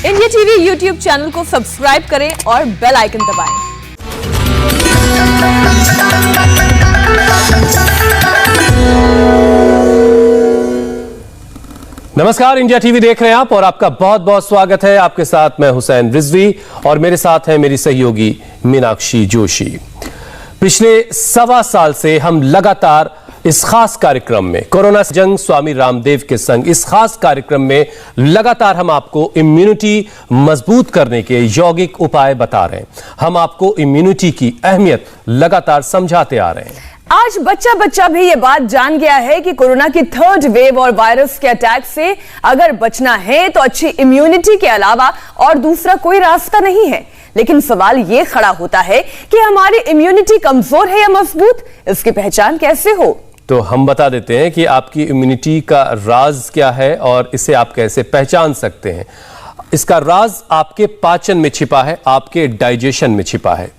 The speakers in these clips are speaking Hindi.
इंडिया टीवी यूट्यूब चैनल को सब्सक्राइब करें और बेल आइकन दबाएं। नमस्कार, इंडिया टीवी देख रहे हैं आप और आपका बहुत बहुत स्वागत है। आपके साथ मैं हुसैन रिजवी और मेरे साथ है मेरी सहयोगी मीनाक्षी जोशी। पिछले 1.25 साल से हम लगातार इस खास कार्यक्रम में कोरोना से जंग स्वामी रामदेव के संग इस खास कार्यक्रम में लगातार हम आपको इम्यूनिटी मजबूत करने के यौगिक उपाय बता रहे हैं। हम आपको इम्यूनिटी की अहमियत लगातार समझाते आ रहे हैं। आज बच्चा बच्चा भी ये बात जान गया है कि कोरोना की 3rd वेव और वायरस के अटैक से अगर बचना है तो अच्छी इम्यूनिटी के अलावा और दूसरा कोई रास्ता नहीं है। लेकिन सवाल ये खड़ा होता है कि हमारी इम्यूनिटी कमजोर है या मजबूत, इसकी पहचान कैसे हो? तो हम बता देते हैं कि आपकी इम्यूनिटी का राज क्या है और इसे आप कैसे पहचान सकते हैं। इसका राज आपके पाचन में छिपा है, आपके डाइजेशन में छिपा है।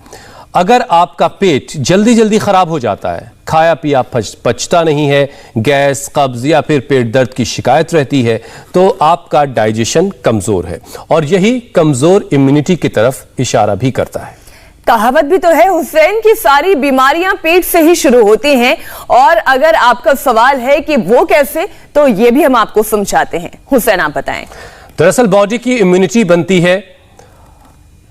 अगर आपका पेट जल्दी जल्दी खराब हो जाता है, खाया पिया पचता नहीं है, गैस, कब्ज या फिर पेट दर्द की शिकायत रहती है, तो आपका डाइजेशन कमजोर है और यही कमजोर इम्यूनिटी की तरफ इशारा भी करता है। कहावत भी तो है हुसैन की सारी बीमारियां पेट से ही शुरू होती हैं, और अगर आपका सवाल है कि वो कैसे, तो ये भी हम आपको समझाते हैं। हुसैन, आप बताएं। दरअसल बॉडी की इम्यूनिटी बनती है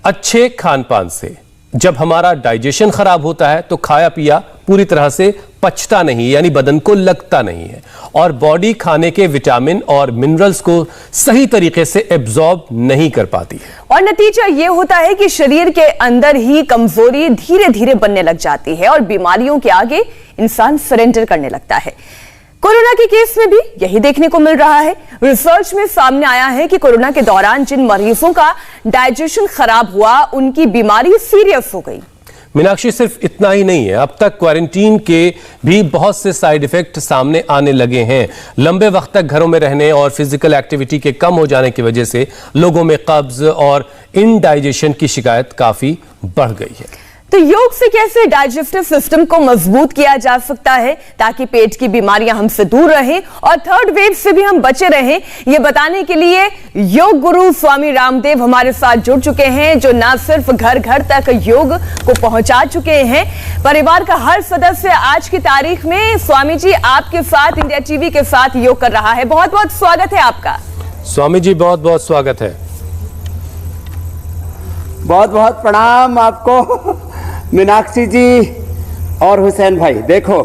अच्छे खान पान से। जब हमारा डाइजेशन खराब होता है तो खाया पिया पूरी तरह से पचता नहीं, यानी बदन को लगता नहीं है और बॉडी खाने के विटामिन और मिनरल्स को सही तरीके से एब्जॉर्ब नहीं कर पाती है। और नतीजा ये होता है कि शरीर के अंदर ही कमजोरी धीरे धीरे बनने लग जाती है और बीमारियों के आगे इंसान सरेंडर करने लगता है। कोरोना के केस में भी यही देखने को मिल रहा है। रिसर्च में सामने आया है कि कोरोना के दौरान जिन मरीजों का डाइजेशन खराब हुआ, उनकी बीमारी सीरियस हो गई। मीनाक्षी, सिर्फ इतना ही नहीं है, अब तक क्वारंटीन के भी बहुत से साइड इफेक्ट सामने आने लगे हैं। लंबे वक्त तक घरों में रहने और फिजिकल एक्टिविटी के कम हो जाने की वजह से लोगों में कब्ज और इनडाइजेशन की शिकायत काफी बढ़ गई है। तो योग से कैसे डाइजेस्टिव सिस्टम को मजबूत किया जा सकता है ताकि पेट की बीमारियां हमसे दूर रहें और 3rd वेव से भी हम बचे रहें, ये बताने के लिए योग गुरु स्वामी रामदेव हमारे साथ जुड़ चुके हैं, जो न सिर्फ घर घर तक योग को पहुंचा चुके हैं, परिवार का हर सदस्य आज की तारीख में स्वामी जी आपके साथ इंडिया टीवी के साथ योग कर रहा है। बहुत बहुत स्वागत है आपका। स्वामी जी, बहुत बहुत स्वागत है। बहुत बहुत प्रणाम आपको मीनाक्षी जी और हुसैन भाई। देखो,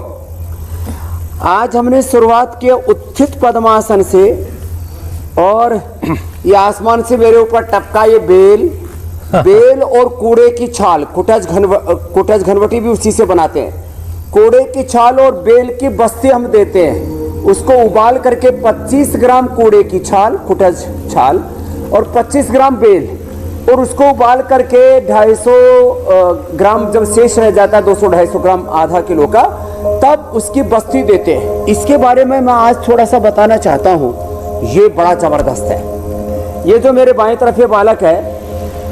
आज हमने शुरुआत की उत्थित पद्मासन से, और ये आसमान से मेरे ऊपर टपका ये बेल और कूड़े की छाल, कुटज घनवटी भी उसी से बनाते हैं। कूड़े की छाल और बेल की बस्ती हम देते हैं, उसको उबाल करके 25 ग्राम कूड़े की छाल, कुटज छाल, और 25 ग्राम बेल, और उसको उबाल करके 250 ग्राम जब शेष रह जाता है, 200-250 ग्राम, आधा किलो का, तब उसकी बस्ती देते हैं। इसके बारे में मैं आज थोड़ा सा बताना चाहता हूँ। ये बड़ा जबरदस्त है। ये जो मेरे बाएं तरफ ये बालक है,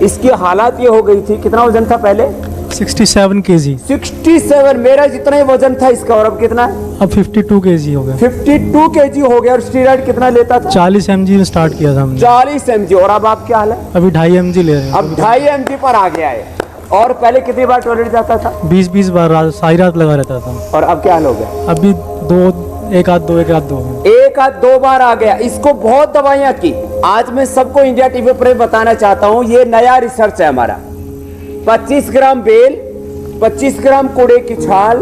इसकी हालत ये हो गई थी, कितना वजन था पहले? 67 kg। 67, मेरा जितना ही वजन था इसका, और अब कितना है? अब 52 kg हो गया। 52 kg हो गया। और स्टीरॉइड कितना लेता था? 40 mg में स्टार्ट किया था हमने। 40 mg। और अब आप क्या हाल है? अभी 2.5 mg ले रहे हैं। अब 2.5 mg पर आ गया है। और पहले कितनी बार टॉयलेट जाता था? 20 बार सारी रात लगा रहता था। और अब क्या हाल हो गया? अभी एक आध दो बार आ गया। इसको बहुत दवाइयां की। आज मैं सबको इंडिया टीवी पर बताना चाहता हूँ, ये नया रिसर्च है हमारा। 25 ग्राम बेल, 25 ग्राम कूड़े की छाल,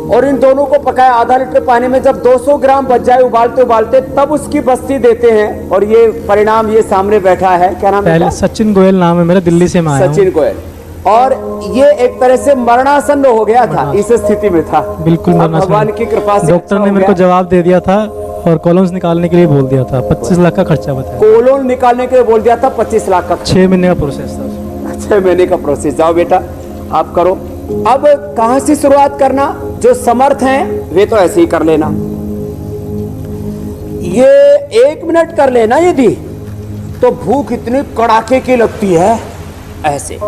और इन दोनों को पकाया आधा लीटर पानी में। जब 200 ग्राम बच जाए उबालते उबालते, तब उसकी बस्ती देते हैं। और ये परिणाम ये सामने बैठा है, क्या नाम है? सचिन गोयल नाम है मेरा, दिल्ली से मैं आया हूं। सचिन गोयल। और ये एक तरह से मरणासन्न हो गया था, इस स्थिति में था। बिल्कुल भगवान की कृपा से डॉक्टर ने मेरे को जवाब दे दिया था और कॉलम्स निकालने के लिए बोल दिया था। 25 लाख का खर्चा बताया। कोलोन निकालने के लिए बोल दिया था, 25 लाख का। 6 महीने का प्रोसेस था। 6 महीने का प्रोसेस। जाओ बेटा, आप करो। अब कहां से शुरुआत करना? जो समर्थ हैं वे तो ऐसे ही कर लेना। ये 1 मिनट कर लेना, यदि तो भूख इतनी कड़ाके की लगती है ऐसे,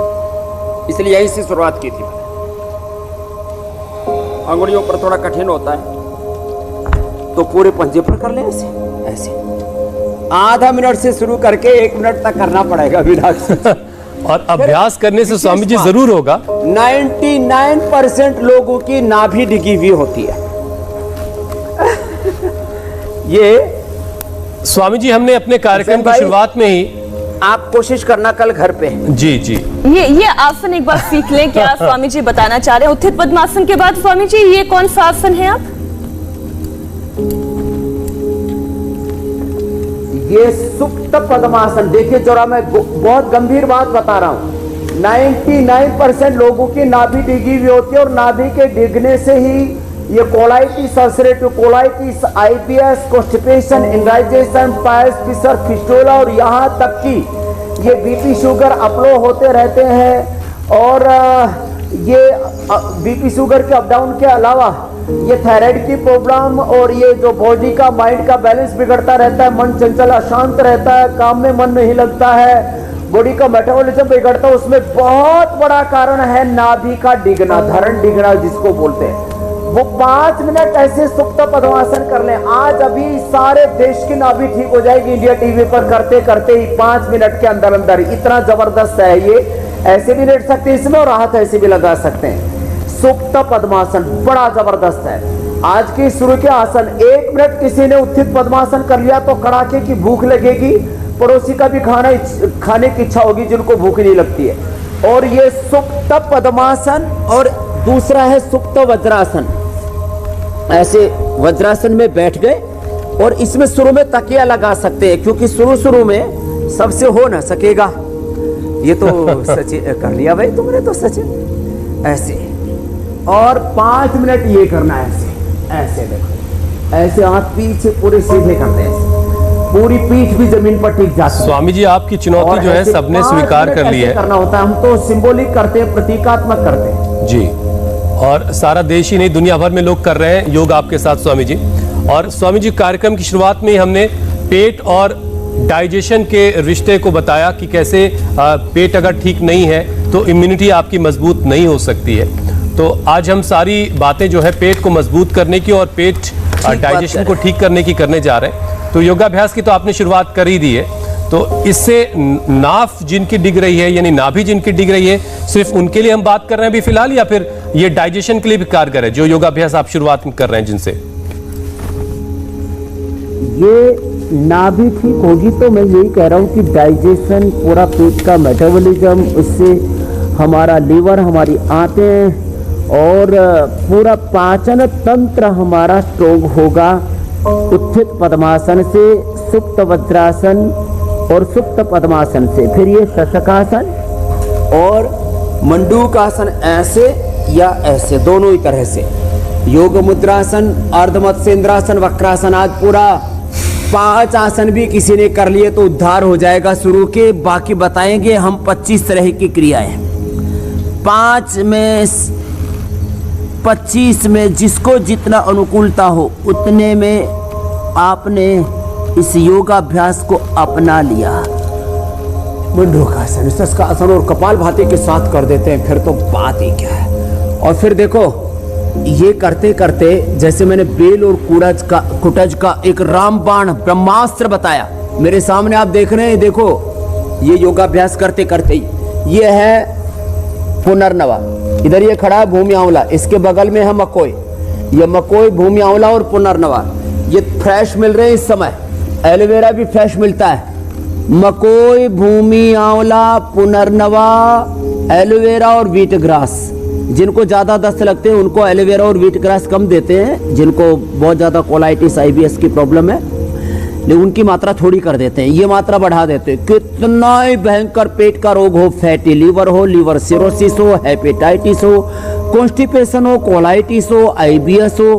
इसलिए यहीं से शुरुआत की थी। अंगुलियों पर थोड़ा कठिन होता है, तो पूरे पंजे पर कर ले ऐसे ऐसे। आधा मिनट से शुरू करके 1 मिनट तक करना पड़ेगा मीनाक्षी। और अभ्यास करने से स्वामी जी जरूर होगा। 99% लोगों की नाभि डिगी हुई होती है। ये स्वामी जी हमने अपने कार्यक्रम की शुरुआत में ही, आप कोशिश करना कल घर पे। जी जी, ये आसन एक बार सीख लें। क्या स्वामी जी बताना चाह रहे हैं? उत्थित पद्मासन के बाद स्वामी जी ये कौन सा आसन है आप? ये सुप्त पद्मासन। देखिए जरा, मैं बहुत गंभीर बात बता रहा हूं। 99% लोगों की नाभि डिगी हुई होती है और नाभि के डिगने से ही ये colitis, ulcerative colitis, IBS, constipation, indigestion, piles, fissure, fistula और यहाँ तक कि ये बीपी शुगर अपलो होते रहते हैं। और ये बीपी शुगर के अप डाउन के अलावा ये थायराइड की प्रॉब्लम और ये जो बॉडी का, माइंड का बैलेंस बिगड़ता रहता है, मन चंचल अशांत रहता है, काम में मन नहीं लगता है, बॉडी का मेटाबॉलिज्म बिगड़ता है, उसमें बहुत बड़ा कारण है नाभि का डिगना, धरण डिगना जिसको बोलते हैं। वो 5 मिनट ऐसे सुप्त पद्मासन कर लें, आज अभी सारे देश की नाभि ठीक हो जाएगी। इंडिया टीवी पर करते करते ही 5 मिनट के अंदर अंदर, इतना जबरदस्त है ये। ऐसे भी लेट सकते हैं इसमें और हाथ ऐसे भी लगा सकते हैं। सुप्त पद्मासन बड़ा जबरदस्त है। आज की शुरू के आसन, 1 मिनट किसी ने उत्थित पद्मासन कर लिया तो कड़ाके की भूख लगेगी, पड़ोसी का भी खाने की इच्छा होगी जिनको भूख नहीं लगती है। और ये सुप्त पद्मासन। और दूसरा है सुप्त वज्रासन। ऐसे वज्रासन में बैठ गए और इसमें शुरू में तकिया लगा सकते हैं, क्योंकि शुरू में सबसे हो ना सकेगा। ये तो सचिन कर लिया भाई तुमने तो सचिन। ऐसे और 5 मिनट ये करना है। ऐसे देखो, ऐसे हाथ पीछे पूरे सीधे करते हैं, पूरी पीठ भी जमीन पर टिक जाती है। स्वामी जी आपकी चुनौती जो है सबने स्वीकार कर ली है। करना होता है, हम तो सिंबॉलिक करते हैं, प्रतीकात्मक करते हैं जी। और सारा देश ही नहीं, दुनिया भर में लोग कर रहे हैं योग आपके साथ स्वामी जी। और स्वामी जी कार्यक्रम की शुरुआत में ही हमने पेट और डाइजेशन के रिश्ते को बताया कि कैसे पेट अगर ठीक नहीं है तो इम्यूनिटी आपकी मजबूत नहीं हो सकती है। तो आज हम सारी बातें जो है पेट को मजबूत करने की और पेट डाइजेशन को ठीक करने की करने जा रहे हैं। तो योगाभ्यास की तो आपने शुरुआत कर ही दी है, तो इससे नाफ जिनकी डिग रही है, यानी नाभि जिनकी डिग रही है, सिर्फ उनके लिए हम बात कर रहे हैं अभी फिलहाल, या फिर ये डाइजेशन के लिए भी कारगर है जो योगाभ्यास आप शुरुआत में कर रहे हैं जिनसे? ये नाभि ठीक होगी तो मैं यही कह रहा हूँ कि डाइजेशन, पूरा पेट का मेटाबॉलिज्म, उससे हमारा लीवर, हमारी आंतें और पूरा पाचन तंत्र हमारा स्ट्रोंग होगा उत्थित पद्मासन से, सुप्त वज्रासन और सुप्त पद्मासन से। फिर ये शशकासन और मंडूकासन, ऐसे या ऐसे, दोनों ही तरह से। योग मुद्रासन, अर्धमत्स्येंद्रासन, वक्रासन, आज पूरा 5 आसन भी किसी ने कर लिए तो उद्धार हो जाएगा। शुरू के बाकी बताएंगे हम 25 तरह की क्रियाएं। 25 में जिसको जितना अनुकूलता हो उतने में आपने इस योगाभ्यास को अपना लिया। मंडूकासन, शशकासन और कपालभाति के साथ कर देते हैं, फिर तो बात ही क्या है। और फिर देखो ये करते करते, जैसे मैंने बेल और कुटज का एक रामबाण ब्रह्मास्त्र बताया, मेरे सामने आप देख रहे हैं। देखो ये योगाभ्यास करते करते ये है पुनर्नवा, इधर ये खड़ा है भूमि आंवला, इसके बगल में है मकोई। ये मकोई, भूमि आंवला और पुनर्नवा ये फ्रेश मिल रहे हैं इस समय। एलोवेरा भी फ्रेश मिलता है। मकोई, भूमि आंवला, पुनर्नवा, एलोवेरा और व्हीट ग्रास। जिनको ज्यादा दस्त लगते हैं उनको एलोवेरा और व्हीट ग्रास कम देते हैं, जिनको बहुत ज्यादा कोलाइटिस, आईबीएस की प्रॉब्लम है लेकिन उनकी मात्रा थोड़ी कर देते हैं, ये मात्रा बढ़ा देते हैं। कितना ही भयंकर पेट का रोग हो, फैटी लीवर हो, लीवर सिरोसिस हो, हेपेटाइटिस हो, कॉन्स्टिपेशन हो, कोलाइटिस हो, आईबीएस हो,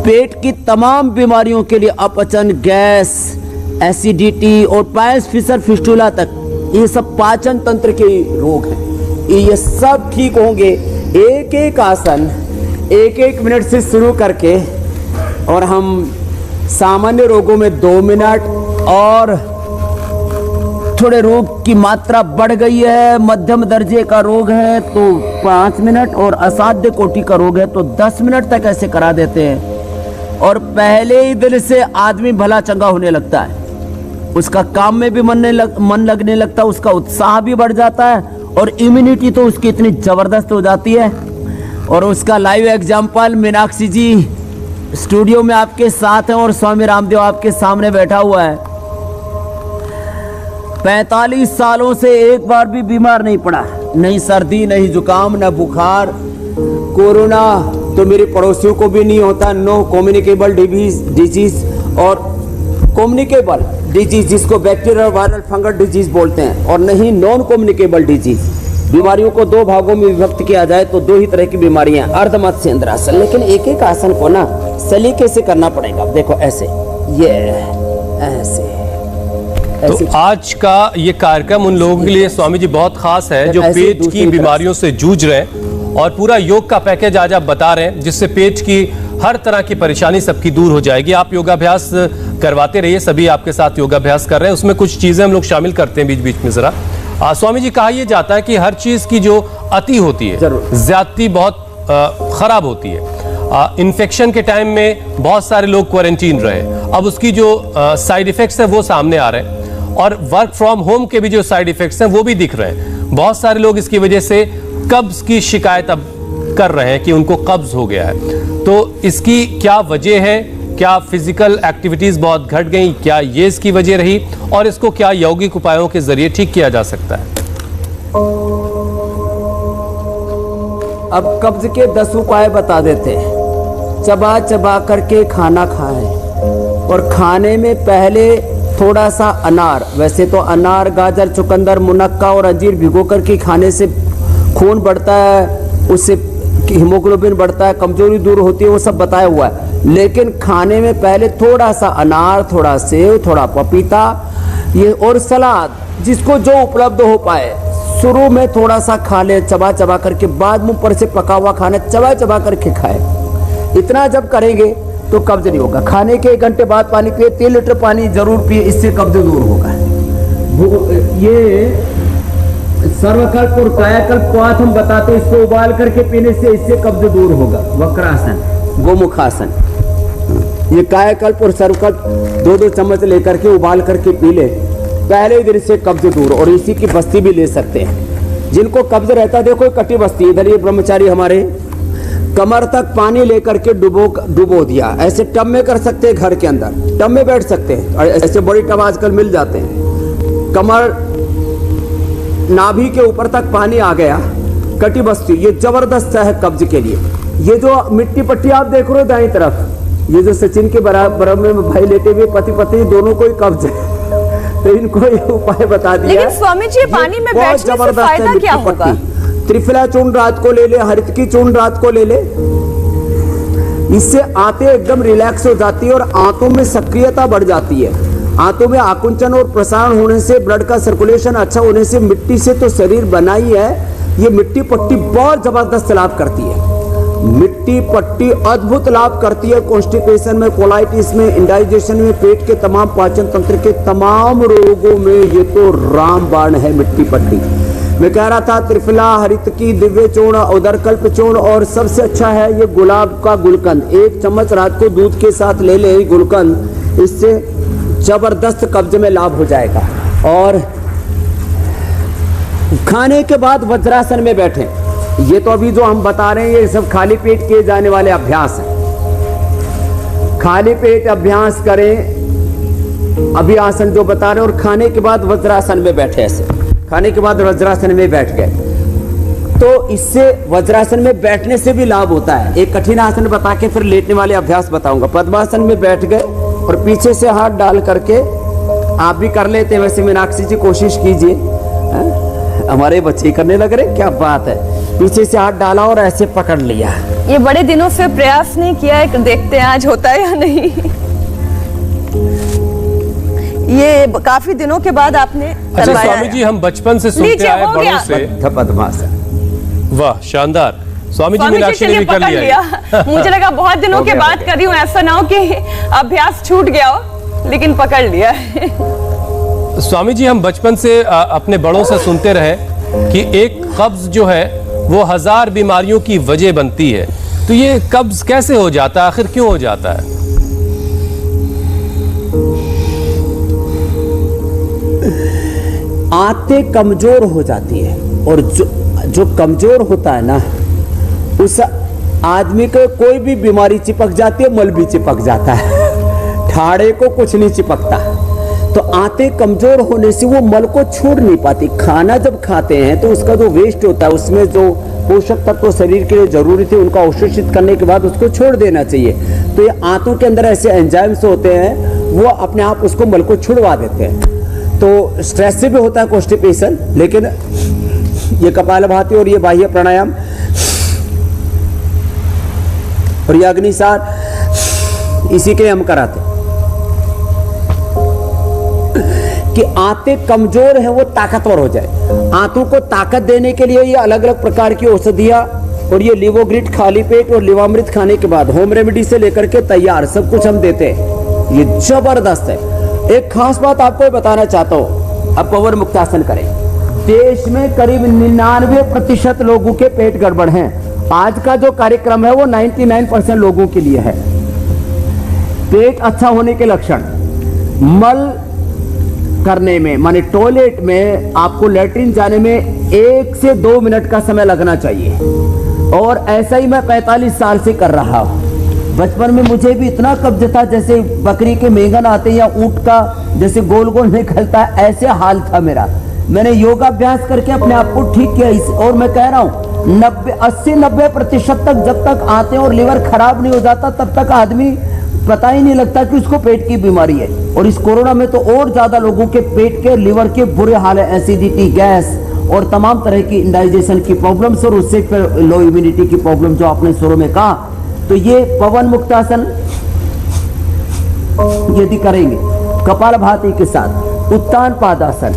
पेट की तमाम बीमारियों के लिए, अपचन, गैस, एसिडिटी और पायल्स, फिशर, फिस्टुला तक, ये सब पाचन तंत्र के रोग हैं, ये सब ठीक होंगे। एक एक आसन 1-1 मिनट से शुरू करके, और हम सामान्य रोगों में 2 मिनट, और थोड़े रोग की मात्रा बढ़ गई है, मध्यम दर्जे का रोग है तो 5 मिनट, और असाध्य कोटि का रोग है तो 10 मिनट तक ऐसे करा देते हैं। और पहले ही दिन से आदमी भला चंगा होने लगता है। उसका काम में भी मन लगने लगता है, उसका उत्साह भी बढ़ जाता है और इम्यूनिटी तो उसकी इतनी जबरदस्त हो जाती है। और उसका लाइव एग्जाम्पल मीनाक्षी जी स्टूडियो में आपके साथ हैं और स्वामी रामदेव आपके सामने बैठा हुआ है। 45 सालों से एक बार भी बीमार नहीं पड़ा, नहीं सर्दी, नहीं जुकाम, न बुखार। कोरोना तो मेरे पड़ोसियों को भी नहीं होता। नो कम्युनिकेबल डिजीज और कम्युनिकेबल डिजीज जिसको बैक्टीरियल वायरल फंगल डिजीज बोलते हैं, और नहीं नॉन कम्युनिकेबल डिजीज। बीमारियों को दो भागों में विभक्त किया जाए तो दो ही तरह की बीमारियां, अर्धमत्स्य इंद्रासन। लेकिन एक एक आसन को ना सलीके से करना पड़ेगा। देखो ऐसे, ये ऐसे। तो आज का ये कार्यक्रम उन लोगों के लिए स्वामी जी बहुत खास है जो पेट की बीमारियों से जूझ रहे हैं, और पूरा योग का पैकेज आज आप बता रहे हैं जिससे पेट की हर तरह की परेशानी सबकी दूर हो जाएगी। आप योगाभ्यास करवाते रहिए, सभी आपके साथ योगाभ्यास कर रहे हैं, उसमें कुछ चीजें हम लोग शामिल करते हैं बीच बीच में। जरा स्वामी जी, कहा यह जाता है कि हर चीज की जो अति होती है, ज्यादती बहुत खराब होती है। इन्फेक्शन के टाइम में बहुत सारे लोग क्वारंटीन रहे, अब उसकी जो साइड इफेक्ट्स है वो सामने आ रहे हैं, और वर्क फ्रॉम होम के भी जो साइड इफेक्ट्स हैं वो भी दिख रहे हैं। बहुत सारे लोग इसकी वजह से कब्ज की शिकायत अब कर रहे हैं कि उनको कब्ज हो गया है। तो इसकी क्या वजह है? क्या फिजिकल एक्टिविटीज बहुत घट गई? क्या ये इसकी वजह रही? और इसको क्या यौगिक उपायों के जरिए ठीक किया जा सकता है? अब कब्ज के 10 उपाय बता देते हैं। चबा चबा करके खाना खाएं, और खाने में पहले थोड़ा सा अनार, वैसे तो अनार, गाजर, चुकंदर, मुनक्का और अंजीर भिगो करके खाने से खून बढ़ता है, उससे हीमोग्लोबिन बढ़ता है, कमजोरी दूर होती है, वो सब बताया हुआ है। लेकिन खाने में पहले थोड़ा सा अनार, थोड़ा सेव, थोड़ा पपीता, ये और सलाद, जिसको जो उपलब्ध हो पाए। शुरू में थोड़ा सा खा ले चबा चबा करके, बाद में ऊपर से पका हुआ खाना चबा चबा करके खाए। इतना जब करेंगे तो कब्ज नहीं होगा। खाने के 1 घंटे बाद पानी पिए, 3 लीटर पानी जरूर पिए, इससे कब्ज दूर होगा। ये सर्वकल्प और कायाकल्प को आज हम बताते हैं, इसको उबाल करके पीने से इससे कब्ज दूर होगा। वक्रासन, गोमुखासन, ये कायाकल्प और सर्वकल्प 2-2 चम्मच लेकर के उबाल करके पी ले, पहले दिन से कब्ज दूर। और इसी की बस्ती भी ले सकते हैं जिनको कब्ज रहता है। देखो कटी बस्ती, इधर ये ब्रह्मचारी हमारे कमर तक पानी लेकर के डुबो दिया। ऐसे टब में कर सकते हैं, घर के अंदर टब में बैठ सकते हैं, ऐसे बड़ी टब आजकल मिल जाते हैं। कमर नाभि के ऊपर तक पानी आ गया, कटी बस्ती, ये जबरदस्त है कब्ज के लिए। ये जो मिट्टी पट्टी आप देख रहे हो दाईं तरफ, ये जो सचिन के बराबर में भाई लेटे हुए पति पत्नी दोनों को ही कब्ज है, तो इनको ये उपाय बता दिया। लेकिन स्वामी जी, पानी में बैठने से फायदा क्या होगा? त्रिफला चूर्ण रात को ले ले, हरितकी चूर्ण रात को ले ले, इससे आंतें एकदम रिलैक्स हो जाती है और आंतों में सक्रियता बढ़ जाती है। आंतों में आकुंचन और प्रसारण होने से, ब्लड का सर्कुलेशन अच्छा होने से, मिट्टी से तो शरीर बना ही है, ये मिट्टी पट्टी बहुत जबरदस्त लाभ करती है। मिट्टी पट्टी अद्भुत लाभ करती है कॉन्स्टिपेशन में, कोलाइटिस में, इंडाइजेशन में, पेट के तमाम पाचन तंत्र के तमाम रोगों में ये तो रामबाण है मिट्टी पट्टी। मैं कह रहा था त्रिफला, हरितकी, दिव्य चूर्ण, उदरकल्प चूर्ण, और सबसे अच्छा है ये गुलाब का गुलकंद। 1 चम्मच रात को दूध के साथ ले ले गुलकंद, इससे जबरदस्त कब्ज में लाभ हो जाएगा। और खाने के बाद वज्रासन में बैठे। ये तो अभी जो हम बता रहे हैं ये सब खाली पेट किए जाने वाले अभ्यास हैं। खाली पेट अभ्यास करें, अभी आसन जो बता रहे हैं, और खाने के बाद वज्रासन में बैठे। ऐसे खाने के बाद वज्रासन में बैठ गए तो इससे वज्रासन में बैठने से भी लाभ होता है। एक कठिन आसन बता के फिर लेटने वाले अभ्यास बताऊंगा। पद्मासन में बैठ गए और पीछे से हाथ डाल करके, आप भी कर लेते हैं वैसे, मीनाक्षी जी कोशिश कीजिए, हमारे बच्चे करने लग रहे, क्या बात है। पीछे से हाथ डाला और ऐसे पकड़ लिया। ये बड़े दिनों से प्रयास नहीं किया है, देखते हैं आज होता है या नहीं। ये काफी दिनों के बाद आपने अच्छा स्वामी जी, हम बचपन से सुनते आए बड़ों से पद्मासन। वाह, शानदार। स्वामी जी मीनाक्षी ने भी कर लिया। मुझे लगा बहुत दिनों के बाद कर रही हूँ, ऐसा ना हो कि अभ्यास छूट गया हो, लेकिन पकड़ लिया है। स्वामी जी, हम बचपन से अपने बड़ों से सुनते रहे कि एक कब्ज जो है वो 1000 बीमारियों की वजह बनती है। तो ये कब्ज कैसे हो जाता है, आखिर क्यों हो जाता है? आंतें कमजोर हो जाती है और जो कमजोर होता है ना, उस आदमी को कोई भी बीमारी चिपक जाती है, मल भी चिपक जाता है, ठाड़े को कुछ नहीं चिपकता। तो आंतें कमजोर होने से वो मल को छोड़ नहीं पाती। खाना जब खाते हैं तो उसका जो वेस्ट होता है, उसमें जो पोषक तत्व शरीर के लिए जरूरी थे उनका अवशोषित करने के बाद उसको छोड़ देना चाहिए। तो ये आंतों के अंदर ऐसे एंजाइम्स होते हैं, वो अपने आप उसको मल को छुड़वा देते हैं। तो स्ट्रेस से भी होता है कॉन्स्टिपेशन, लेकिन ये कपालभाति और ये बाह्य प्राणायाम और ये अग्निसार इसी के हम कराते हैं कि आंतें कमजोर है वो ताकतवर हो जाए। आंतों को ताकत देने के लिए ये अलग अलग प्रकार की औषधियां और ये लिवोग्रिट खाली पेट और लिवामृत खाने के बाद होम रेमेडी से लेकर के तैयार सब कुछ हम देते हैं। ये जबरदस्त है। एक खास बात आपको बताना चाहता हूं, अब पवन मुक्तासन करें। देश में करीब 99% लोगों के पेट गड़बड़ हैं। आज का जो कार्यक्रम है वो 99% लोगों के लिए है। पेट अच्छा होने के लक्षण, मल करने में माने टॉयलेट में आपको लेटरिन जाने में 1 से 2 मिनट का समय लगना चाहिए। और ऐसा ही मैं 45 साल से कर रहा हूं। बचपन में मुझे भी इतना कब्ज था, जैसे बकरी के मेंगन आते या ऊंट का जैसे गोल गोल निकलता है, ऐसे हाल था मेरा। मैंने योगाभ्यास करके अपने आप को ठीक किया। और मैं कह रहा हूं 80-90% तक जब तक आंतें और लिवर खराब नहीं हो जाता तब तक आदमी पता ही नहीं लगता कि उसको पेट की बीमारी है। और इस कोरोना में तो और ज्यादा लोगों के पेट के लिवर के बुरे हाल है, एसिडिटी, गैस और तमाम तरह की इंडाइजेशन की प्रॉब्लम्स और उससे फिर लो इम्यूनिटी की प्रॉब्लम जो आपने शुरू में कहा। तो ये पवन मुक्तासन यदि करेंगे कपालभाति के साथ, उत्तान पादासन,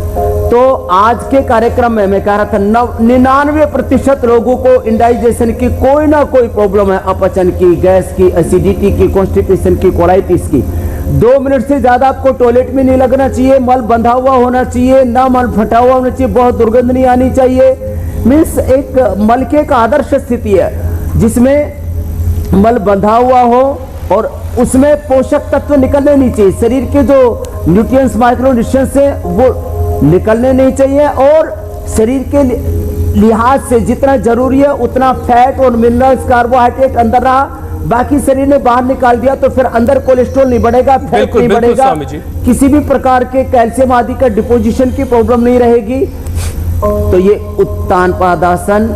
तो आज के कार्यक्रम में मैं कह रहा था 99% लोगों को इंडाइजेशन की कोई ना कोई प्रॉब्लम है, अपचन की, गैस की, एसिडिटी की, कॉन्स्टिपेशन की, कोलाइटिस की। 2 मिनट से ज्यादा आपको टॉयलेट में नहीं लगना चाहिए, मल बंधा हुआ होना चाहिए, ना मल फटा हुआ होना चाहिए, बहुत दुर्गंध नहीं आनी चाहिए। मीन्स एक मल की एक आदर्श स्थिति है जिसमें मल बंधा हुआ हो और उसमें पोषक तत्व निकलने नहीं चाहिए। शरीर के जो न्यूट्रिएंट्स, माइक्रो न्यूट्रिएंट्स है वो निकलने नहीं चाहिए और शरीर के लिहाज से जितना जरूरी है उतना फैट और मिनरल्स, कार्बोहाइड्रेट अंदर रहा, बाकी शरीर ने बाहर निकाल दिया तो फिर अंदर कोलेस्ट्रॉल नहीं बढ़ेगा, फैट नहीं बढ़ेगा, किसी भी प्रकार के कैल्शियम आदि का डिपोजिशन की प्रॉब्लम नहीं रहेगी। तो ये उत्तान पादासन।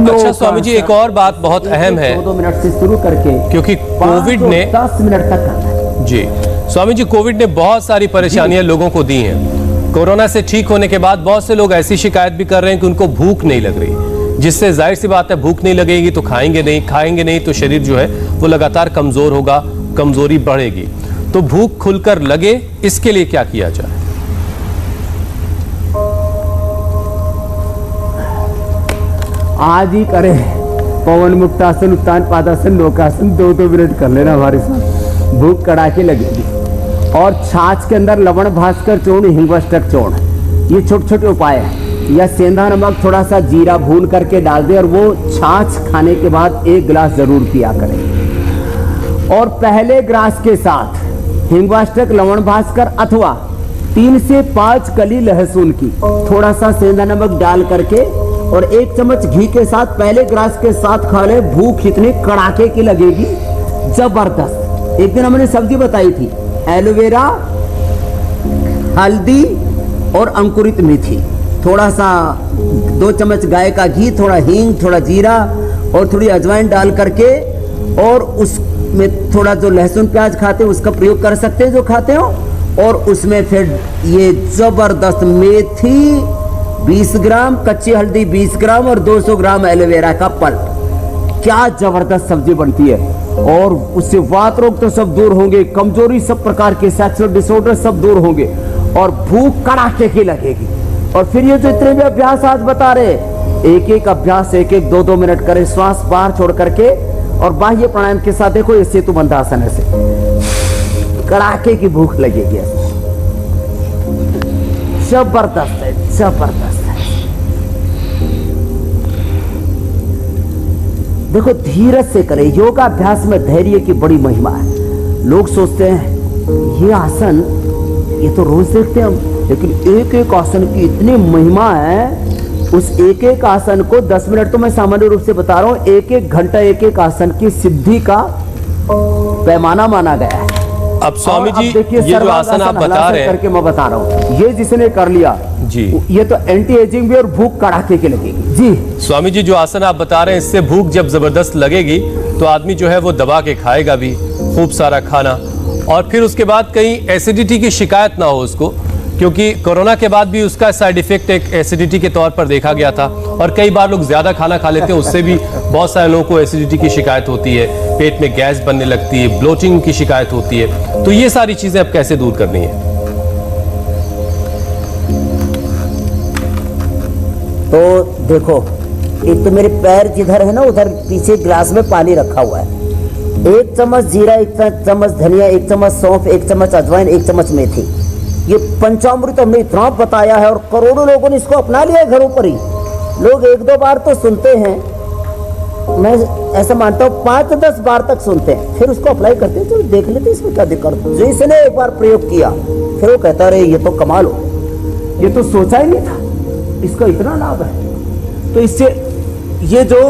अच्छा स्वामी जी, एक और बात बहुत अहम है, 2 मिनट से शुरू करके क्योंकि कोविड ने 10 मिनट तक करना है। जी स्वामी जी, कोविड ने बहुत सारी परेशानियां लोगों को दी हैं। कोरोना से ठीक होने के बाद बहुत से लोग ऐसी शिकायत भी कर रहे हैं कि उनको भूख नहीं लग रही, जिससे जाहिर सी बात है भूख नहीं लगेगी तो खाएंगे नहीं तो शरीर जो है वो लगातार कमजोर होगा, कमजोरी बढ़ेगी। तो भूख खुलकर लगे, इसके लिए क्या किया जाए? आज ही करें पवन मुक्तासन, उत्तान पादासन, लोकासन, 2-2 मिनट कर लेना हमारे साथ, भूख कड़ाके लगेगी। और छाछ के अंदर लवण, भास्कर चूर्ण, हिंगवष्टक चूर्ण, ये छोटे छोटे उपाय हैं। या सेंधा नमक, थोड़ा सा जीरा भून करके डाल दे और वो छाछ खाने के बाद 1 गिलास जरूर पिया करें। और पहले ग्लास के साथ हिंगवष्टक, लवण भास्कर अथवा 3 से 5 कली लहसुन की थोड़ा सा सेंधा नमक डाल करके और 1 चम्मच घी के साथ पहले ग्लास के साथ खा ले। भूख इतनी कड़ाके की लगेगी, जबरदस्त। एक दिन हमने सब्जी बताई थी, एलोवेरा, हल्दी और अंकुरित मेथी, थोड़ा सा 2 चम्मच गाय का घी, थोड़ा हींग, थोड़ा जीरा और थोड़ी अजवाइन डाल करके और उसमें थोड़ा जो लहसुन प्याज खाते हैं उसका प्रयोग कर सकते हैं जो खाते हो। और उसमें फिर ये जबरदस्त मेथी 20 ग्राम, कच्ची हल्दी 20 ग्राम और 200 ग्राम एलोवेरा का पल्प। क्या जबरदस्त सब्जी बनती है। और उससे वात रोग तो सब दूर होंगे, कमजोरी, सब प्रकार के सेक्सुअल डिसऑर्डर सब दूर होंगे और भूख कड़ाके की लगेगी। और फिर ये जो इतने भी अभ्यास आज बता रहे, एक अभ्यास 1-2 मिनट करें, श्वास बाहर छोड़ करके और बाह्य प्राणायाम के साथ। देखो ये सेतु बंधासन ऐसे कड़ाके की भूख लगेगी, जबरदस्त है, जबरदस्त है। देखो धीरज से करें, योगाभ्यास में धैर्य की बड़ी महिमा है। लोग सोचते हैं ये आसन, ये तो रोज देखते हैं हम, लेकिन एक एक आसन की इतनी महिमा है, उस एक एक आसन को 10 मिनट तो मैं सामान्य रूप से बता रहा हूँ, एक एक घंटा एक एक आसन की सिद्धि का पैमाना माना गया है। अब स्वामी जी देखिए ये जो आसन आप बता रहे हैं करके मैं बता रहा हूँ, ये जिसने कर लिया जी, ये तो एंटी एजिंग भी और भूख कड़ाके की लगेगी। जी स्वामी जी जो आसन आप बता रहे हैं, इससे भूख जब जबरदस्त लगेगी तो आदमी जो है वो दबा के खाएगा भी खूब सारा खाना, और फिर उसके बाद कहीं एसिडिटी की शिकायत ना हो उसको, क्योंकि कोरोना के बाद भी उसका साइड इफेक्ट एक एसिडिटी के तौर पर देखा गया था। और कई बार लोग ज्यादा खाना खा लेते हैं, उससे भी बहुत सारे लोगों को एसिडिटी की शिकायत होती है, पेट में गैस बनने लगती है, ब्लोटिंग की शिकायत होती है। तो ये सारी चीजें अब कैसे दूर करनी है? तो देखो, एक तो मेरे पैर जिधर है ना, उधर पीछे गिलास में पानी रखा हुआ है। 1 चम्मच जीरा, 1 चम्मच धनिया, 1 चम्मच सौंफ, 1 चम्मच अजवाइन, 1 चम्मच मेथी। ये पंचामृत हमने इतना बताया है और करोड़ों लोगों ने इसको अपना लिया है घरों पर ही। लोग 1-2 बार तो सुनते हैं, मैं ऐसा मानता हूँ 5-10 बार तक सुनते हैं, फिर उसको अप्लाई करते हैं, तो देख लेते इसमें क्या दिक्कत। जिसने एक बार प्रयोग किया फिर वो कहता रहे ये तो कमाल हो, ये तो सोचा ही नहीं था इसका इतना लाभ है। तो इससे ये जो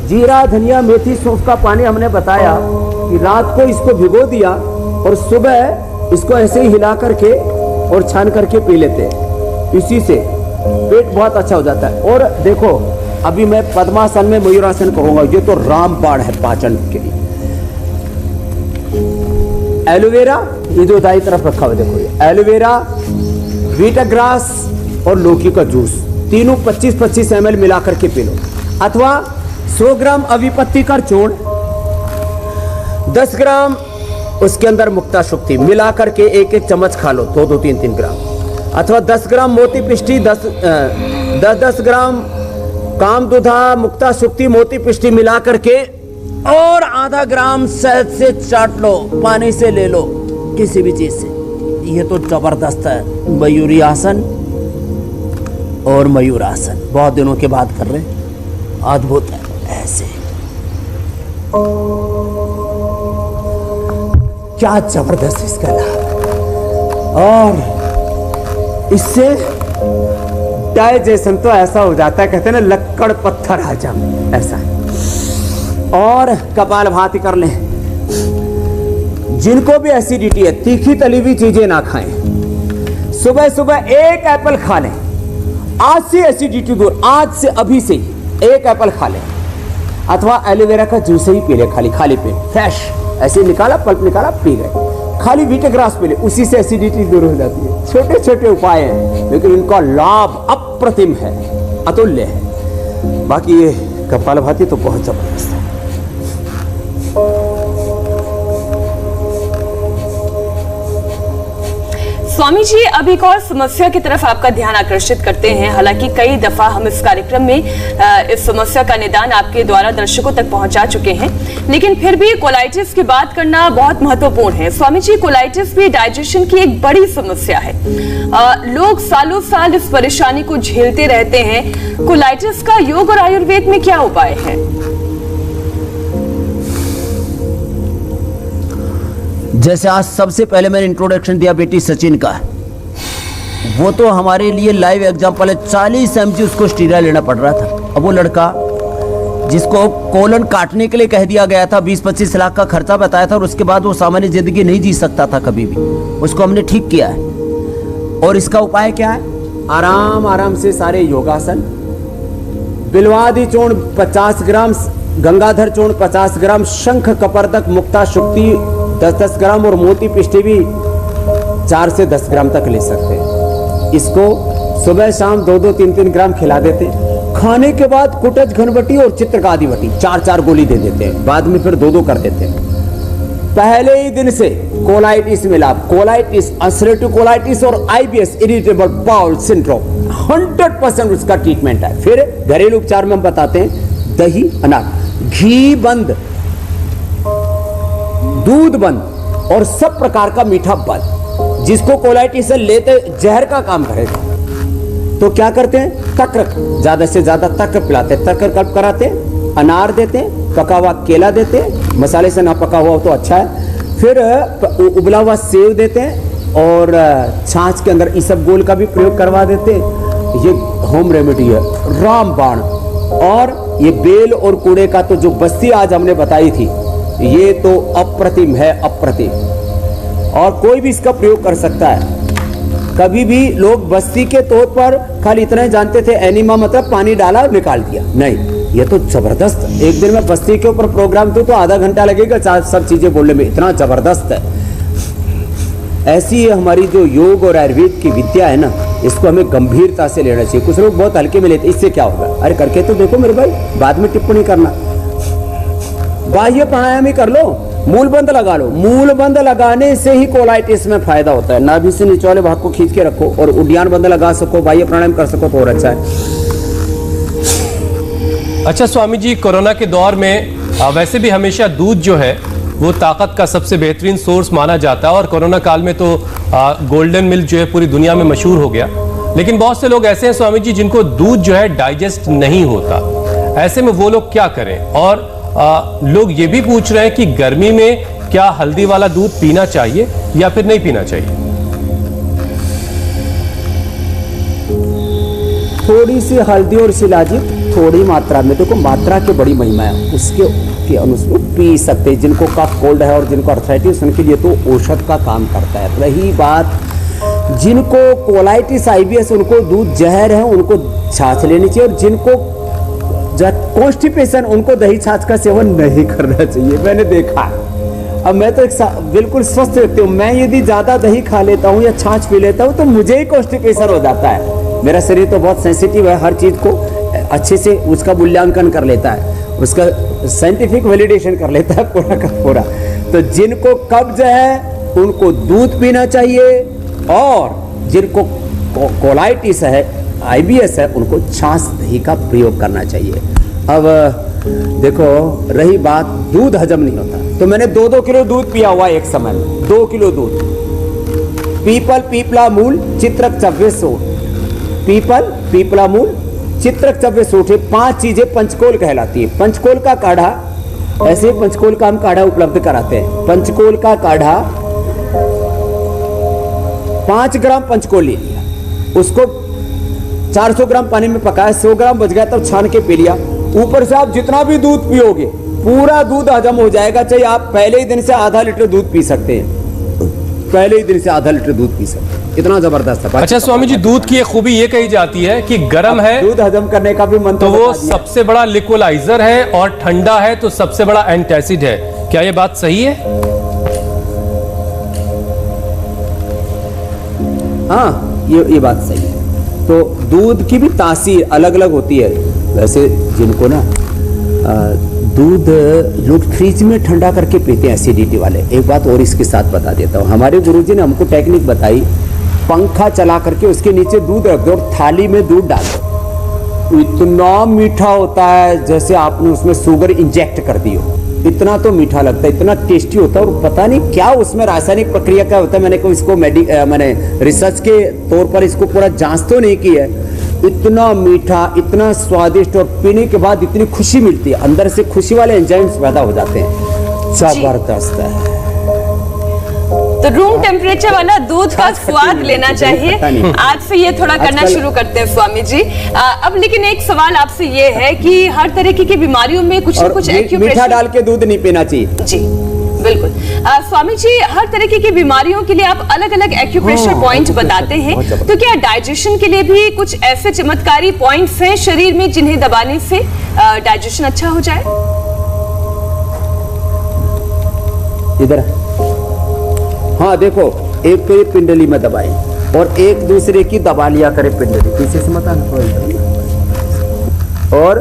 जीरा, धनिया, मेथी, सौंफ का पानी हमने बताया कि रात को इसको भिगो दिया और सुबह इसको ऐसे ही हिला करके और छान करके पी लेते हैं, इसी से पेट बहुत अच्छा हो जाता है। और देखो अभी मैं पद्मासन में मयूरासन कहूंगा, ये तो रामबाण है पाचन के लिए। एलोवेरा, ये जो दाई तरफ रखा हुआ देखो, ये एलोवेरा, वीटाग्रास और लौकी का जूस, तीनों 25-25 ml मिला करके पी लो, अथवा 100 ग्राम अविपत्ति का चूर्ण, 10 ग्राम उसके अंदर मुक्ता शुक्ति मिला करके 1-1 चम्मच खा लो, 2-2, 3-3 ग्राम, अथवा 10 ग्राम मोती पिष्टी, 10 ग्राम कामदुधा, मुक्ता शुक्ति, मोती पिष्टी मिला करके और आधा ग्राम शहद से चाट लो, पानी से ले लो, किसी भी चीज से। ये तो जबरदस्त है। मयूरी आसन और मयूरासन बहुत दिनों के बाद कर रहे हैं, अद्भुत है। ऐसे क्या जबरदस्त इसका लाभ, और इससे डाइजेशन तो ऐसा हो जाता है, कहते हैं ना लक्कड़ पत्थर हजम, ऐसा। और कपालभाति कर लें, जिनको भी एसिडिटी है, तीखी तली हुई चीजें ना खाएं, सुबह सुबह 1 एप्पल खा लें, आज से एसिडिटी दूर, आज से अभी से 1 एप्पल खा लें, अथवा एलोवेरा का जूस ही पी ले, खाली पेट, फ्रेश ऐसे निकाला, पल्प निकाला, पी गए। खाली वीटाग्रास पी ले, उसी से एसिडिटी दूर हो जाती है। छोटे छोटे उपाय हैं, लेकिन इनका लाभ अप्रतिम है, अतुल्य है। बाकी ये कपालभाति तो बहुत जबरदस्त है। स्वामी जी, अब एक और समस्या की तरफ आपका ध्यान आकर्षित करते हैं। हालांकि कई दफा हम इस कार्यक्रम में इस समस्या का निदान आपके द्वारा दर्शकों तक पहुंचा चुके हैं, लेकिन फिर भी कोलाइटिस की बात करना बहुत महत्वपूर्ण है। स्वामी जी, कोलाइटिस भी डाइजेशन की एक बड़ी समस्या है। लोग सालों साल इस परेशानी को झेलते रहते हैं। कोलाइटिस का योग और आयुर्वेद में क्या उपाय है? जैसे आज सबसे पहले मैंने इंट्रोडक्शन दिया बेटी सचिन का, वो तो हमारे लिए लाइव एग्जांपल है। 40 mg उसको स्टीरॉयड लेना पड़ रहा था। अब वो लड़का जिसको कोलन काटने के लिए कह दिया गया था, 20-25 लाख का खर्चा बताया था, और उसके बाद वो सामान्य जिंदगी नहीं जी सकता था कभी भी, उसको हमने ठीक किया है। और इसका उपाय क्या है? आराम आराम से सारे योगासन, बिल्वादि चूर्ण 50 ग्राम, गंगाधर चूर्ण 50 ग्राम, शंख कपर्दक मुक्ता शुक्ति 10-10 ग्राम और मोती पिष्टी भी 4 से 10 ग्राम तक ले सकते हैं। इसको सुबह शाम 2-2, 3-3 ग्राम खिला देते हैं। खाने के बाद कुटज घनवटी और चित्रकादिवटी 4-4 गोली दे देते हैं, बाद में फिर 2-2 कर देते हैं। पहले ही दिन से कोलाइटिस में लाभ, कोलाइटिस, अल्सरेटिव कोलाइटिस और आईबीएस इरिटेबल बाउल सिंड्रोम 100% उसका ट्रीटमेंट है। फिर घरेलू उपचार में हम बताते हैं दही, अनार, घी बंद, दूध बंद और सब प्रकार का मीठा बंद। जिसको कोलाइटिस से लेते जहर का काम करेगा, तो क्या करते हैं? तक्र, ज्यादा से ज्यादा तक्र पिलाते हैं, तक्र कल्प कराते हैं, अनार देते हैं, पका हुआ केला देते हैं, मसाले से ना पका हुआ हो तो अच्छा है, फिर उबला हुआ सेव देते हैं, और छाछ के अंदर इसबगोल का भी प्रयोग करवा देते। ये होम रेमेडी है, रामबाण। और ये बेल और कूड़े का तो जो बस्ती आज हमने बताई थी, ये तो अप्रतिम है, अप्रतिम। और कोई भी इसका प्रयोग कर सकता है। कभी भी लोग बस्ती के तौर पर खाली इतना जानते थे एनिमा मतलब पानी डाला और निकाल दिया, नहीं, ये तो जबरदस्त। एक दिन में बस्ती के ऊपर प्रोग्राम दूं तो आधा घंटा लगेगा सब चीजें बोलने में, इतना जबरदस्त है। ऐसी हमारी जो योग और आयुर्वेद की विद्या है ना, इसको हमें गंभीरता से लेना चाहिए। कुछ लोग बहुत हल्के में लेते, इससे क्या होगा, अरे करके तो देखो मेरे भाई, बाद में टिप्पणी करना। बाह्य प्राणायाम ही कर लो, मूल बंद लगा लो। मूल बंद लगाने से ही कोलाइटिस में फायदा होता है। नाभि से नीचे वाले भाग को खींच के रखो और उद्यान बंद लगा सको, बाह्य प्राणायाम कर सको तो और अच्छा है। अच्छा स्वामी जी, कोरोना के दौर में वैसे भी हमेशा दूध जो है वो ताकत का सबसे बेहतरीन सोर्स माना जाता है, और कोरोना काल में तो गोल्डन मिल्क जो है पूरी दुनिया में मशहूर हो गया। लेकिन बहुत से लोग ऐसे हैं स्वामी जी जिनको दूध जो है डाइजेस्ट नहीं होता। ऐसे में वो लोग क्या करें? और लोग ये भी पूछ रहे हैं कि गर्मी में क्या हल्दी वाला दूध पीना चाहिए या फिर नहीं पीना चाहिए? थोड़ी सी हल्दी और शिलाजीत थोड़ी मात्रा में, देखो मात्रा की बड़ी महिमा है, उसके के अनुसार पी सकते हैं। जिनको कफ कोल्ड है और जिनको अर्थराइटिस, उनके लिए तो औषध का काम करता है। रही बात जिनको कोलाइटिस आईबीएस, उनको दूध जहर है, उनको छाछ लेनी चाहिए। और जिनको कॉन्स्टिपेशन, उनको दही छाछ का सेवन नहीं करना चाहिए, मैंने देखा। अब मैं तो बिल्कुल स्वस्थ व्यक्ति हूँ, मैं यदि ज्यादा दही खा लेता हूँ या छाछ पी लेता हूँ तो मुझे ही कॉन्स्टिपेशन हो जाता है। मेरा शरीर तो बहुत सेंसिटिव है, हर चीज को अच्छे से उसका मूल्यांकन कर लेता है, उसका साइंटिफिक वैलिडेशन कर लेता है पूरा का पूरा। तो जिनको कब्ज है उनको दूध पीना चाहिए, और जिनको कोलाइटिस है, आईबीएस है, उनको छाछ दही का प्रयोग करना चाहिए। अब देखो रही बात दूध हजम नहीं होता, तो मैंने 2-2 किलो दूध पिया हुआ एक समय में, 2 किलो दूध। पीपल पीपला मूल चित्रक चव्य सोठ, पीपल पीपला मूल चित्रक चव्य सोठ, 5 चीजें पंचकोल कहलाती है। पंचकोल का काढ़ा, ऐसे पंचकोल का हम काढ़ा उपलब्ध कराते हैं। पंचकोल का काढ़ा 5 ग्राम पंचकोल ले लिया, उसको 400 ग्राम पानी में पकाया, 100 ग्राम बच गया तब छान के पी लिया। ऊपर से आप जितना भी दूध पियोगे पूरा दूध हजम हो जाएगा। चाहे आप पहले ही दिन से आधा लीटर दूध पी सकते हैं, पहले ही दिन से आधा लीटर दूध पी सकते हैं, इतना जबरदस्त है। अच्छा स्वामी जी, दूध की एक खूबी ये कही जाती है कि गर्म है दूध हजम करने का भी मंत्र, तो वो सबसे बड़ा लिक्वलाइजर है, और ठंडा है तो सबसे बड़ा एंटासिड है। क्या ये बात सही है? हाँ, ये बात सही है। तो दूध की भी तासीर अलग अलग होती है। वैसे जिनको ना दूध लोग फ्रिज में ठंडा करके पीते हैं एसिडिटी वाले। एक बात और इसके साथ बता देता हूँ, हमारे गुरुजी ने हमको टेक्निक बताई, पंखा चला करके उसके नीचे दूध रख दो और थाली में दूध डाल दो, इतना मीठा होता है जैसे आपने उसमें शुगर इंजेक्ट कर दी हो। इतना तो मीठा लगता है, इतना टेस्टी होता है, और पता नहीं क्या उसमें रासायनिक प्रक्रिया क्या होता है। मैंने रिसर्च के तौर पर इसको पूरा जांच तो नहीं की है। इतना मीठा, इतना स्वादिष्ट, और पीने के बाद इतनी खुशी मिलती है, अंदर से खुशी वाले एंजाइम्स पैदा हो जाते हैं, जबरदस्त है। तो रूम टेम्परेचर वाला दूध का स्वाद लेना चाहिए। आज से ये थोड़ा करना शुरू करते हैं स्वामी जी। अब लेकिन एक सवाल आपसे ये है कि हर तरह की बीमारियों में कुछ न कुछ मीठा डाल के दूध नहीं पीना चाहिए। जी बिल्कुल। स्वामी जी, हर तरह की बीमारियों के लिए आप अलग अलग एक्यूप्रेशर पॉइंट बताते हैं, तो क्या डाइजेशन के लिए भी कुछ ऐसे चमत्कारी पॉइंट्स हैं शरीर में जिन्हें दबाने से डाइजेशन अच्छा हो जाए? इधर हाँ देखो, एक तो ये पिंडली में दबाएं और एक दूसरे की दबा लिया करे पिंडली, पीछे से मत आना। और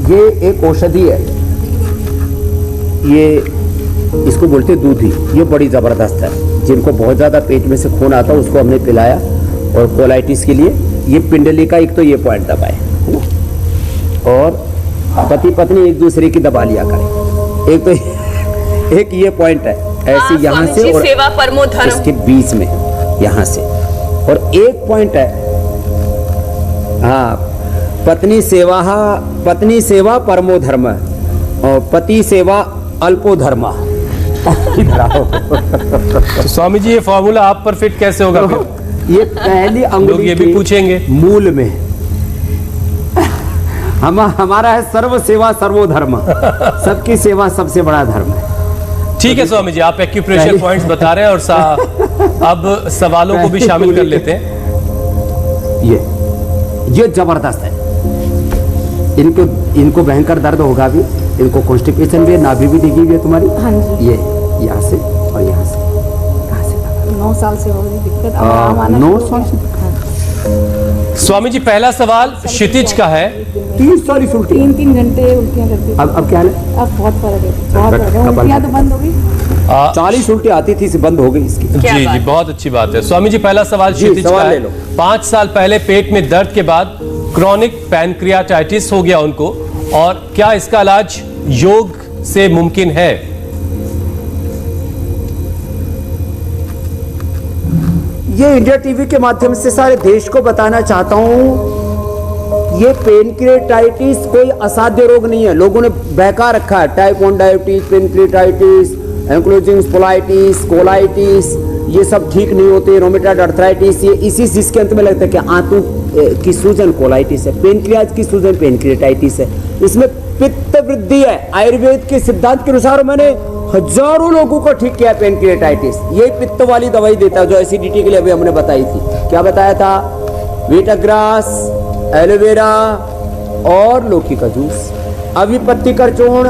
ये एक औषधि है, ये इसको बोलते दूधी, ये बड़ी जबरदस्त है। जिनको बहुत ज्यादा पेट में से खून आता है उसको हमने पिलाया, और कोलाइटिस के लिए ये पिंडली का एक तो ये पॉइंट दबाए, है ना। और पति पत्नी एक दूसरे की दबा लिया करें। एक तो एक ये पॉइंट है ऐसे यहाँ से, और सेवा परमो धर्म इसके बीच में यहाँ से, और एक पॉइंट है हाँ, पत्नी सेवा परमो धर्म, और पति सेवा अल्पो धर्म। इधर आओ। तो स्वामी जी ये फॉर्मूला आप पर फिट कैसे होगा फिर? ये पहली लोग अंगुली ये भी के पूछेंगे। मूल में हमारा है सर्व सेवा सर्वोधर्म, सबकी सेवा सबसे बड़ा धर्म है। ठीक है स्वामी जी, आप एक्यूप्रेशर पॉइंट्स बता रहे हैं और अब सवालों को भी शामिल कर लेते हैं। ये जबरदस्त है। इनको भयंकर दर्द होगा भी, इनको कॉन्स्टिपेशन भी है, नाभि भी डिगी हुई है तुम्हारी। हाँ जी। ये यहाँ से और यहाँ से 9 साल से हो रही दिक्कत। 9 साल से स्वामी जी पहला सवाल क्षितिज का है। 30 साल की उल्टी। 3 घंटे उल्टियाँ करती थी। अब क्या है? अब बहुत फर्क है, बहुत फर्क है। उल्टियाँ तो बंद हो गई। 40 उल्टी आती थी, से बंद हो गई इसकी। जी जी, बहुत अच्छी बात है। स्वामी जी पहला सवाल क्षितिज का है। 5 साल पहले पेट में दर्द के बाद क्रॉनिक पैनक्रियाटाइटिस हो गया उनको, और क्या इसका इलाज योग से मुमकिन है? ये इंडिया टीवी के माध्यम से सारे देश को बताना चाहता हूं, ये पेनक्रियाटाइटिस कोई असाध्य रोग नहीं है। लोगों ने बहका रखा है, type 1 diabetes, pancreatitis, ankylosing spondylitis, colitis, ये सब ठीक नहीं होते। रोमेटॉइड अर्थराइटिस, ये इसी चीज के अंत में लगता है कि आंतों की सूजन कोलाइटिस है, पेनक्रियाज की सूजन पेनक्रियाटाइटिस है। इसमें पित्त वृद्धि है। आयुर्वेद के सिद्धांत के अनुसार मैंने हजारों लोगों को ठीक किया पेनक्रियाटाइटिस। यही पित्त वाली दवाई देता है जो एसिडिटी के लिए अभी हमने बताई थी। क्या बताया था? वीटाग्रास, एलोवेरा और लौकी का जूस, अभिपत्तिकर चूर्ण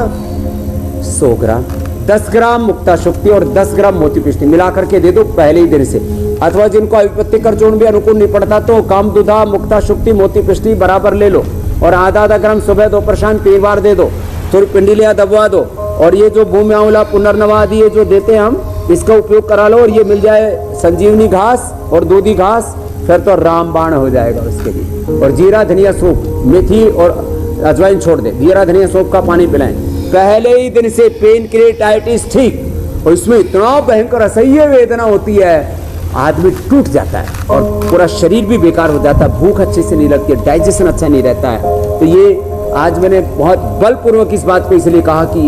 100 ग्राम, 10 ग्राम मुक्ता शक्ति और 10 ग्राम मोती पिष्टी मिलाकर के दे दो पहले ही दिन से। अथवा जिनको अभिपत्तिकर चूर्ण भी अनुकूल नहीं पड़ता तो कामदुधा, मुक्ता शक्ति, मोती पिष्टी बराबर ले लो और आधा ग्राम सुबह दोपहर शाम 3 बार दे दो। थोड़ी पिंडलियां दबवा दो और ये जो भूमि आंवला, पुनर्नवा आदि ये जो देते हैं हम, इसका उपयोग करा लो और ये मिल जाए संजीवनी घास और दूधी घास, फिर तो रामबाण हो जाएगा उसके लिए। और जीरा धनिया सूप, मेथी और अजवाइन छोड़ दे, जीरा धनिया सूप का पानी पिलाएं पहले ही दिन से। पेनक्रियाटाइटिस ठीक, और इसमें इतना भयंकर असह्य वेदना होती है, आदमी टूट जाता है और पूरा शरीर भी बेकार हो जाता है, भूख अच्छे से नहीं लगती है, डाइजेशन अच्छा नहीं रहता है। तो ये आज मैंने बहुत बलपूर्वक इस बात को इसलिए कहा कि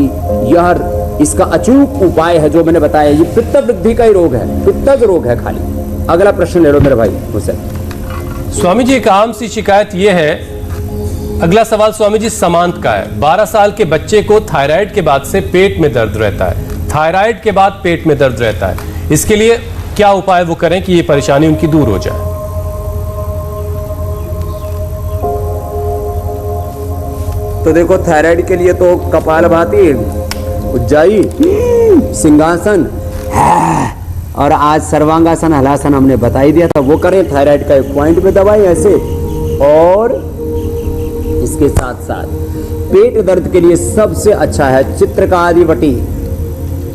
यह इसका अचूक उपाय है जो मैंने बताया। ये पित्त वृद्धि का ही रोग है, पित्तज रोग है खाली। अगला प्रश्न ले लो मेरे भाई हुसैन। स्वामी जी एक आम सी शिकायत ये है, अगला सवाल स्वामी जी समांत का है। 12 साल के बच्चे को थायराइड के बाद से पेट में दर्द रहता है, थायराइड के बाद पेट में दर्द रहता है, इसके लिए क्या उपाय वो करें कि ये परेशानी उनकी दूर हो जाए? तो देखो, थायराइड के लिए तो कपालभाति, उज्जाई, सिंहासन और आज सर्वांगासन, हलासन हमने बता ही दिया था, वो करें। थायराइड का एक पॉइंट में दवाई ऐसे, और इसके साथ साथ पेट दर्द के लिए सबसे अच्छा है चित्रकादिवटी,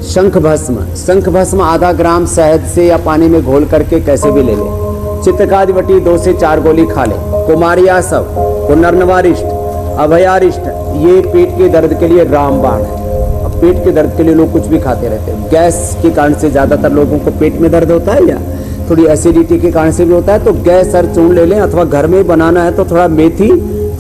शंख भस्म। शंख भस्म आधा ग्राम शहद से या पानी में घोल करके कैसे भी ले ले। चित्रकादिवटी 2 से 4 गोली खा ले। कुमारियासव, पुनर्नवारिष्ट, अभयारिष्ट, ये पेट के दर्द के लिए रामबाण है। अब पेट के दर्द के लिए लोग कुछ भी खाते रहते हैं। गैस के कारण से ज्यादातर लोगों को पेट में दर्द होता है, या थोड़ी एसिडिटी के कारण से भी होता है, तो गैस सर चूर्ण ले लें, अथवा घर में बनाना है तो थोड़ा मेथी,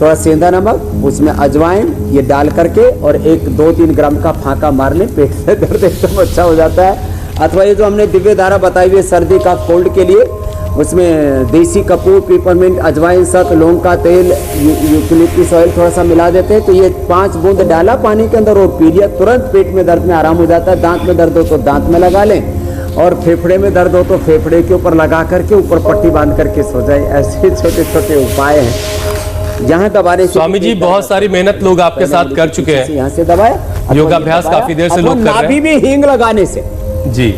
थोड़ा सेंधा नमक, उसमें अजवाइन ये डाल करके और 1-2-3 ग्राम का फाका मार लें, पेट में दर्द एकदम अच्छा हो जाता है। अथवा ये जो हमने दिव्य धारा बताई हुई है सर्दी का कोल्ड के लिए, उसमें देसी कपूर, पिपरमिंट, अजवाइन, शक, लौंग का तेल, यूकेलिप्टस ऑयल थोड़ा सा मिला देते हैं, तो ये 5 बूंद डाला पानी के अंदर और पी लिया, तुरंत पेट में दर्द में आराम हो जाता है। दांत में दर्द हो तो दांत में लगा लें, और फेफड़े में दर्द हो तो फेफड़े के ऊपर लगा करके ऊपर पट्टी बांध करके सो जाए। ऐसे छोटे छोटे उपाय हैं जहाँ दबाने से। स्वामी जी बहुत सारी मेहनत लोग आपके साथ कर चुके हैं, यहाँ से दबाए, योगाभ्यास काफी देर से लोग कर रहे हैं। नाभि में हींग लगाने से जी,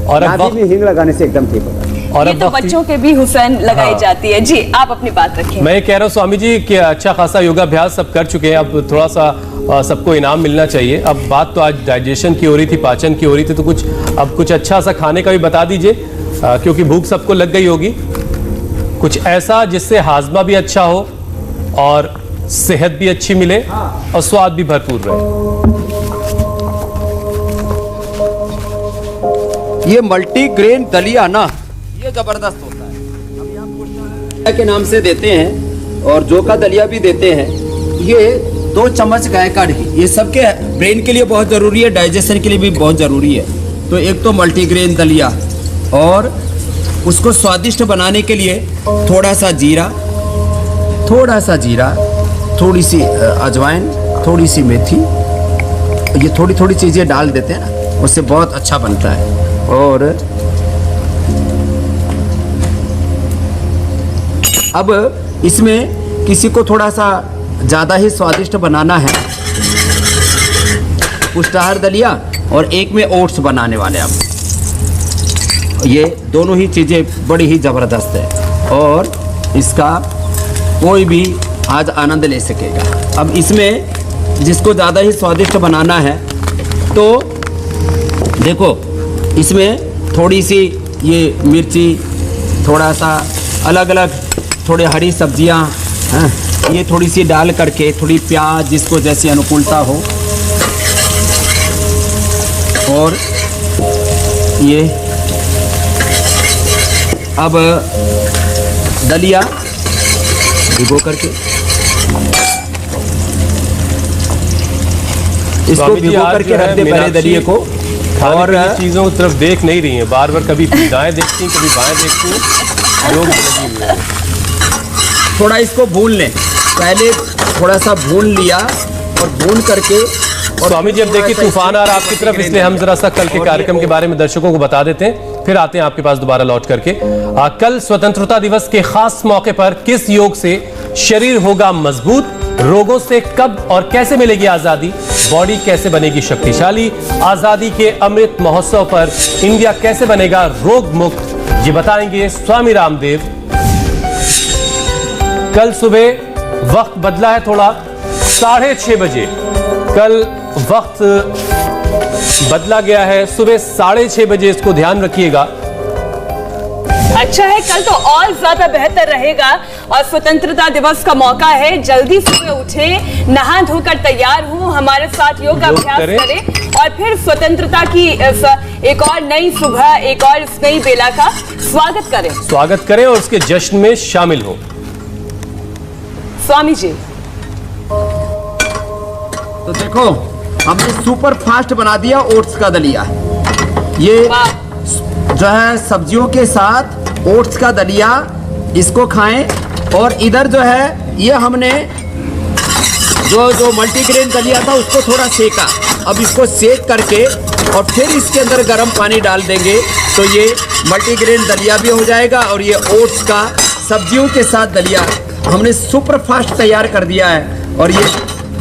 और अब नाभि में हींग लगाने से एकदम ठीक होगा। और ये तो बच्चों के भी हुसैन लगाई जाती है। जी आप अपनी बात रखिए। मैं ये कह रहा हूँ स्वामी जी कि अच्छा खासा योगाभ्यास सब कर चुके हैं, अब थोड़ा सा सबको इनाम मिलना चाहिए। अब बात तो आज डाइजेशन की हो रही थी, पाचन की हो रही थी, तो कुछ अच्छा सा खाने का भी बता दीजिए, क्योंकि भूख सबको लग गई होगी। कुछ ऐसा जिससे हाजमा भी अच्छा हो और सेहत भी अच्छी मिले और स्वाद भी भरपूर रहे। ये मल्टीग्रेन दलिया ना, ये जबरदस्त होता है। हम यहाँ पोषण के नाम से देते हैं और जो का दलिया भी देते हैं। ये 2 चम्मच गाय का घी, ये सबके ब्रेन के लिए बहुत ज़रूरी है, डाइजेशन के लिए भी बहुत ज़रूरी है। तो एक तो मल्टीग्रेन दलिया, और उसको स्वादिष्ट बनाने के लिए थोड़ा सा जीरा, थोड़ी सी अजवाइन, थोड़ी सी मेथी, ये थोड़ी थोड़ी चीज़ें डाल देते हैं ना, उससे बहुत अच्छा बनता है। और अब इसमें किसी को थोड़ा सा ज़्यादा ही स्वादिष्ट बनाना है, पुष्टाहार दलिया, और एक में ओट्स बनाने वाले हम। ये दोनों ही चीज़ें बड़ी ही ज़बरदस्त है और इसका कोई भी आज आनंद ले सकेगा। अब इसमें जिसको ज़्यादा ही स्वादिष्ट बनाना है तो देखो, इसमें थोड़ी सी ये मिर्ची, थोड़ा सा अलग अलग थोड़े हरी सब्जियां हैं, ये थोड़ी सी डाल करके, थोड़ी प्याज, जिसको जैसी अनुकूलता हो, और ये अब दलिया भिगो करके इसको भिगो करके रख दे पहले दलिए को। और चीजों की तरफ देख नहीं रही हैं, बार बार कभी दाएं देखती हैं, कभी बाएं देखती हैं, लोग लगी हुई हैं। थोड़ा इसको भून लें, पहले थोड़ा सा भून लिया और भून करके। और स्वामी जी अब देखिए तूफान आ रहा आपकी तरफ, इसलिए हम जरा सा कल के कार्यक्रम के बारे में दर्शकों को बता देते हैं, फिर आते हैं आपके पास दोबारा लौट करके। कल स्वतंत्रता दिवस के खास मौके पर किस योग से शरीर होगा मजबूत, रोगों से कब और कैसे मिलेगी आजादी, बॉडी कैसे बनेगी शक्तिशाली, आजादी के अमृत महोत्सव पर इंडिया कैसे बनेगा रोग मुक्त, ये बताएंगे स्वामी रामदेव। कल सुबह वक्त बदला है थोड़ा, 6:30 बजे कल वक्त बदला गया है, सुबह 6:30 बजे, इसको ध्यान रखिएगा। अच्छा है, कल तो और ज्यादा बेहतर रहेगा और स्वतंत्रता दिवस का मौका है। जल्दी सुबह उठे, नहा धोकर तैयार हो, हमारे साथ योग अभ्यास करें और फिर स्वतंत्रता की एक और नई सुबह, एक और इस नई बेला का स्वागत करें और उसके जश्न में शामिल हो। स्वामी जी तो देखो, हमने सुपर फास्ट बना दिया ओट्स का दलिया। ये जो है सब्जियों के साथ ओट्स का दलिया, इसको खाएं। और इधर जो है ये हमने जो मल्टीग्रेन दलिया था उसको थोड़ा सेका। अब इसको सेक करके और फिर इसके अंदर गर्म पानी डाल देंगे तो ये मल्टीग्रेन दलिया भी हो जाएगा और ये ओट्स का सब्जियों के साथ दलिया हमने सुपर फास्ट तैयार कर दिया है। और ये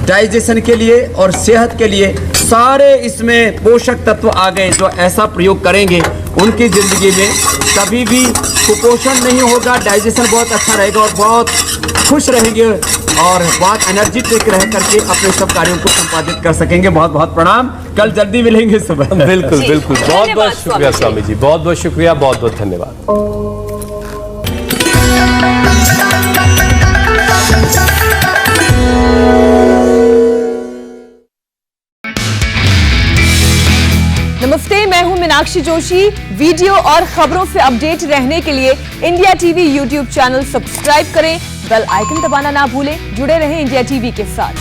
डाइजेशन के लिए और सेहत के लिए सारे इसमें पोषक तत्व आ गए। जो ऐसा प्रयोग करेंगे उनकी ज़िंदगी में कभी भी कुपोषण नहीं होगा, डाइजेशन बहुत अच्छा रहेगा और बहुत खुश रहेंगे और बहुत एनर्जेटिक रह करके अपने सब कार्यों को संपादित कर सकेंगे। बहुत बहुत प्रणाम, कल जल्दी मिलेंगे सुबह। बिल्कुल बिल्कुल, बहुत बहुत शुक्रिया स्वामी जी, बहुत बहुत शुक्रिया, बहुत बहुत धन्यवाद। नमस्ते, मैं हूं मीनाक्षी जोशी। वीडियो और खबरों से अपडेट रहने के लिए India TV YouTube channel subscribe करें, बेल आइकन दबाना ना भूलें। जुड़े रहें इंडिया टीवी के साथ।